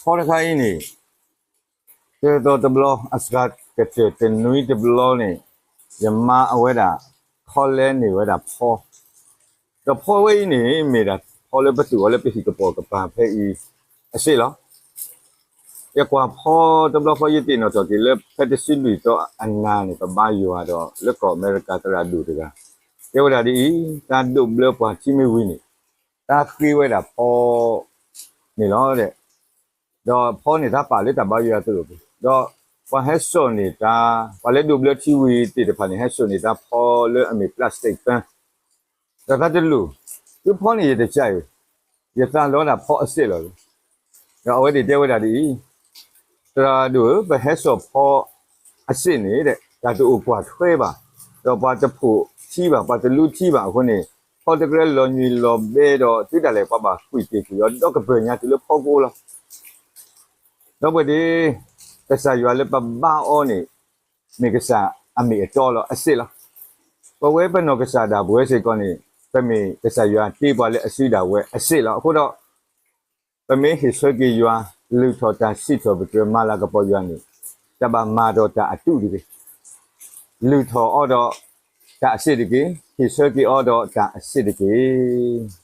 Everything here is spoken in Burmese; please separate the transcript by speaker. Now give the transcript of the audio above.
Speaker 1: ခေါ်ရခိုင်းနေတော့တဘလအစကကတဲ့နွေတဘလနေယမအဝဲတာခေါ်လဲနေဝဲတာဖောတော့ဖောဝဲနေမိတာဖောလဲပတ်သူလဲပစီကပေါ်ကပါဖဲဤအရှိလားရကွာဖောတဘလဖောရည်တင်တော့ဒီလဲဖက်တစီလူတော့အနာနေပဘာယူတော့လက်ကောအမေရိကတရာဒူတကပြောတာဒီတာဒုဘလပွားချိမီဝင်းနေတာခီးဝဲတာဖောနေတော့တဲ့တော့ဖောနေတာပါလေတဘာယူရသူလို့တော့ဘာဟက်ဆိုနေတာဘာလဲဒုဘလချီဝီတိတဖာနေဟက်ဆိုနေတာဖောလဲအမေပလတ်စတစ်ပန်းဒါကတလူသူဖောနေရတဲ့ကြိုက်ရတန်လောတာဖောအစ်စ်လို့တော့အဝဲဒီတဲဝဲတာဒီဒါတို့ဘာဟက်ဆိုဖောအစ်စ်နေတဲ့ဒါတို့ဘွားထွဲပါတော့ဘာတဖို့ချီပါဘာတလူချီပါခုနေဖောတကရလောညီလောဘေတော့တိတယ်လေပပခွိတိရောတော့ကပညာတူလို့ဖောကိုလားတော့ဘယ်ဒီကစားရွာလေပဘာအောနေမေကစားအမေတော်လို့အစ်စ်လားဘဝဲဘနောကစားတာဘွဲစိတ်ကောနေပမေကစားရွာတေးပါလေအစ်တာဝဲအစ်စ်လားအခုတော့ပမေဟိဆွေကြီးရွာလူထော်တာစီထော်ဘပြမလာကပေါ်ရွာနေတဘာမာတော့တာအတူဒီလူထော်အော်တော့တာအစ်တကြီးဟိဆွေကြီးအော်တော့တာအစ်တကြီး